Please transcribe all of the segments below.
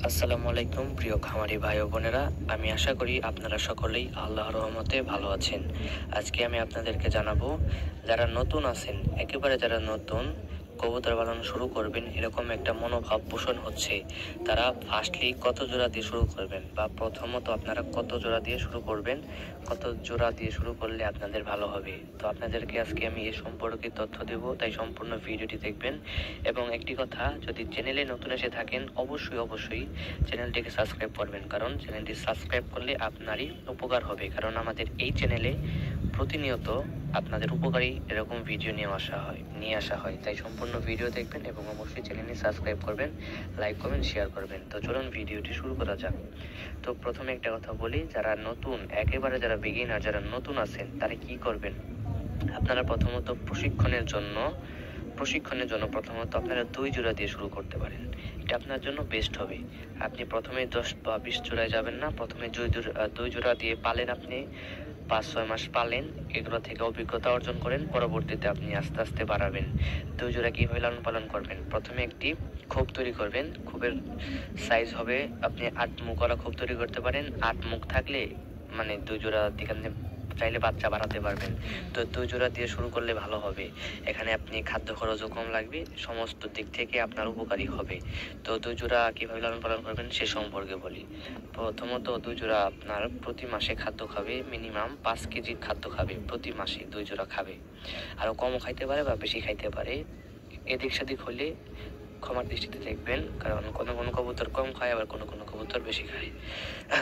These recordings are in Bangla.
আসসালামু আলাইকুম প্রিয় খামারি ভাই ও বোনেরা, আমি আশা করি আপনারা সকলেই আল্লাহর রহমতে ভালো আছেন। আজকে আমি আপনাদেরকে জানাবো, যারা নতুন আছেন, একেবারে যারা নতুন কবুতর পালন শুরু করবেন এরকম একটা মনোভাব পোষণ হচ্ছে, তারা ফার্স্টলি কত জোড়া দিয়ে শুরু করবেন, বা প্রথমত আপনারা কত জোড়া দিয়ে শুরু করবেন, কত জোড়া দিয়ে শুরু করলে আপনাদের ভালো হবে। তো আপনাদেরকে আজকে আমি এ সম্পর্কে তথ্য দেব, তাই সম্পূর্ণ ভিডিওটি দেখবেন। এবং একটি কথা, যদি চ্যানেলে নতুন এসে থাকেন অবশ্যই চ্যানেলটিকে সাবস্ক্রাইব করবেন, কারণ চ্যানেলটি সাবস্ক্রাইব করলে আপনারই উপকার হবে। কারণ আমাদের এই চ্যানেলে প্রতিনিয়ত আপনাদের উপকারী এরকম ভিডিও নিয়ে আসা হয়। তাই সম্পূর্ণ ভিডিও দেখবেন এবং অবশ্যই চ্যানেলটি সাবস্ক্রাইব করবেন, লাইক কমেন্ট শেয়ার করবেন। তো চলুন ভিডিওটি শুরু করা যাক। তো প্রথমে একটা কথা বলি, যারা নতুন, একেবারে যারা বিগিনার, যারা নতুন আছেন, তারা কি করবেন, আপনারা প্রথমত প্রশিক্ষণের জন্য প্রথমত আপনারা 2 জোড়া দিয়ে শুরু করতে পারেন। এটা আপনার জন্য বেস্ট হবে। আপনি প্রথমে 10 বা 20 জোড়ায় যাবেন না, প্রথমে 2 জোড়া দিয়ে পালেন, আপনি 5-6 মাস পালেন, এগুলো থেকে অভিজ্ঞতা অর্জন করেন, পরবর্তীতে আপনি আস্তে আস্তে বাড়াবেন। 2 জোড়া কীভাবে লালন পালন করবেন, প্রথমে একটি খোপ তৈরি করবেন। খোপের সাইজ হবে, আপনি 8 মুখওয়ালা খোপ তৈরি করতে পারেন। 8 মুখ থাকলে মানে 2 জোড়া থেকে আপনি চাইলে বাচ্চা বাড়াতে পারবেন। তো 2 জোড়া দিয়ে শুরু করলে ভালো হবে। এখানে আপনি খাদ্য খরচও কম লাগবে, সমস্ত দিক থেকে আপনার উপকারী হবে। তো 2 জোড়া কীভাবে লালন পালন করবেন সে সম্পর্কে বলি। প্রথমত 2 জোড়া আপনার প্রতি মাসে খাদ্য খাবে, মিনিমাম 5 কেজি খাদ্য খাবে প্রতি মাসে। 2 জোড়া খাবে, আরও কমও খাইতে পারে বা বেশি খাইতে পারে। এদিক সেদিক হলে ক্ষমার দৃষ্টিতে দেখবেন, কারণ কোনো কোনো কবুতর কম খায়, আবার কোনো কোনো কবুতর বেশি খায়।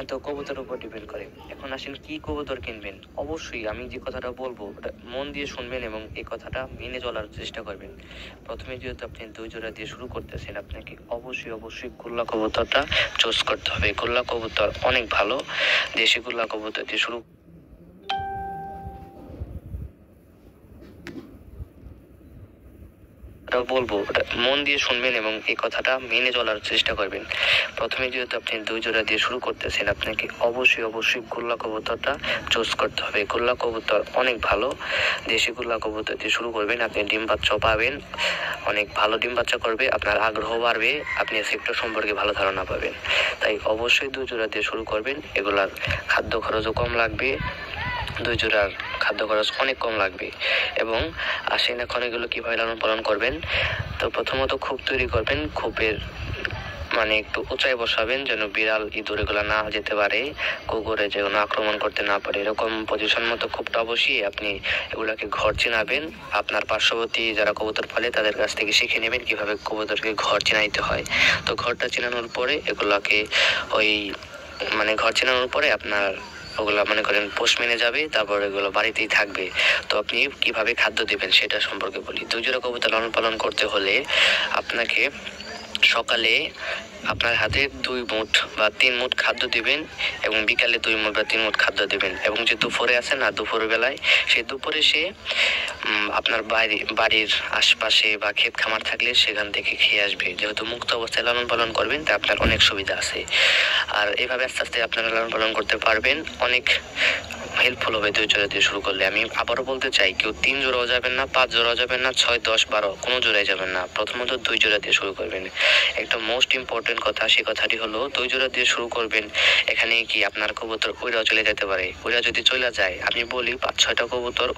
তো কবুতর উপর ডিপেন্ড করে। এখন আসেন কি কবুতর কিনবেন, অবশ্যই আমি যে কথাটা বলবো ওটা মন দিয়ে শুনবেন এবং এই কথাটা মেনে চলার চেষ্টা করবেন। প্রথমে যেহেতু আপনি 2 জোড়া দিয়ে শুরু করতেছেন, আপনাকে অবশ্যই গোল্লা কবুতরটা চুজ করতে হবে। গোল্লা কবুতর অনেক ভালো, দেশি গোল্লা কবুতর দিয়ে শুরু বলবো ওটা মন দিয়ে শুনবেন এবং এই কথাটা মেনে চলার চেষ্টা করবেন। প্রথমে যেহেতু আপনি 2 জোড়া দিয়ে শুরু করতেছেন, আপনাকে অবশ্যই গোল্লা কবুতরটা চুজ করতে হবে। গোল্লা কবুতর অনেক ভালো, দেশি গোল্লা কবুতর দিয়ে শুরু করবেন, আপনি ডিম বাচ্চা পাবেন, অনেক ভালো ডিম বাচ্চা করবে, আপনার আগ্রহ বাড়বে, আপনি সেক্টর সম্পর্কে ভালো ধারণা পাবেন। তাই অবশ্যই 2 জোড়া দিয়ে শুরু করবেন। এগুলার খাদ্য খরচও কম লাগবে, 2 জোড়ার খাদ্য খরচ অনেক কম লাগবে। এবং আসেন এখন এগুলো কীভাবে লালন পালন করবেন। তো প্রথমত খোপ তৈরি করবেন, খোপের মানে একটু উঁচাই বসাবেন, যেন বিড়াল ইঁদুর এগুলো না যেতে পারে, কুকুরে যেন আক্রমণ করতে না পারে, এরকম পজিশন মতো খোপটা বসিয়ে আপনি এগুলাকে ঘর চিনাবেন। আপনার পার্শ্ববর্তী যারা কবুতর পালে তাদের কাছ থেকে শিখে নেবেন কিভাবে কবুতরকে ঘর চিনাইতে হয়। তো ঘরটা চিনানোর পরে এগুলাকে ঘর চেনানোর পরে আপনার ওগুলা মনে করেন পোষ মেনে যাবে, তারপর এগুলো বাড়িতেই থাকবে। তো আপনি কিভাবে খাদ্য দেবেন সেটা সম্পর্কে বলি। 2 জোড়া কবুতর লালন পালন করতে হলে আপনাকে সকালে আপনার হাতে 2 মুঠ বা 3 মুঠ খাদ্য দিবেন এবং বিকালে 2 মুঠ বা 3 মুঠ খাদ্য দেবেন। এবং যে দুপুরে আছে না, দুপুর বেলায় সেই দুপুরে সে আপনার বাড়ির আশপাশে বা ক্ষেত খামার থাকলে সেখান থেকে খেয়ে আসবে। যেহেতু মুক্ত অবস্থায় লালন পালন করবেন, তা আপনার অনেক সুবিধা আছে। আর এভাবে আস্তে আস্তে আপনারা লালন পালন করতে পারবেন, অনেক হেল্পফুল হবে 2 জোড়া দিয়ে শুরু করলে। আমি আবারও বলতে চাই, কেউ 3 জোড়াও যাবেন না, 5 জোড়াও যাবেন না, 6, 10, 12 কোনো জোড়ায় যাবেন না, প্রথমত 2 জোড়া দিয়ে শুরু করবেন। একটা মোস্ট ইম্পর্টেন্ট কথা, সেই কথাটি হলো 2 জোড়া দিয়ে শুরু করবেন। এখানে কি আপনার কবুতর উইরাও চলে যেতে পারে। উইরা যদি চলে যায়, আমি বলি 5-6টা কবুতর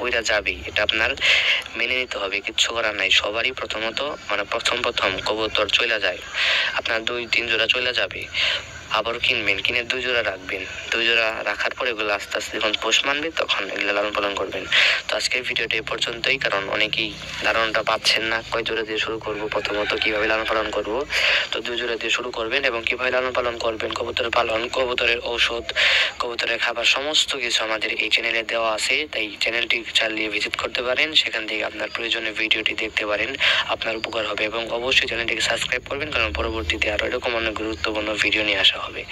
উইরা যাবেই, এটা আপনার মেনে নিতে হবে, কিচ্ছু করার নাই। সবারই প্রথম কবুতর চলে যায়, আপনার 2-3 জোড়া চলে যাবে, আবারও কিনে 2 জোড়া রাখবেন। 2 জোড়া রাখার পরে এগুলো আস্তে আস্তে যখন পোষ মানবে তখন এগুলো লালন পালন করবেন। তো আজকের ভিডিওটা এই পর্যন্তই, কারণ অনেকেই ধারণাটা পাচ্ছেন না কয় জোড়া দিয়ে শুরু করব, প্রথমত কিভাবে লালন পালন করব। তো 2 জোড়া দিয়ে শুরু করবেন এবং কিভাবে লালন পালন করবেন, কবুতরের পালন, কবুতরের ঔষধ, কবুতরের খাবার, সমস্ত কিছু আমাদের এই চ্যানেলে দেওয়া আছে। তাই চ্যানেলটি চালিয়ে ভিজিট করতে পারেন, সেখান থেকে আপনার প্রয়োজনীয় ভিডিওটি দেখতে পারেন, আপনার উপকার হবে। এবং অবশ্যই চ্যানেলটিকে সাবস্ক্রাইব করবেন, কারণ পরবর্তীতে আরও এরকম অনেক গুরুত্বপূর্ণ ভিডিও নিয়ে আসা হবে।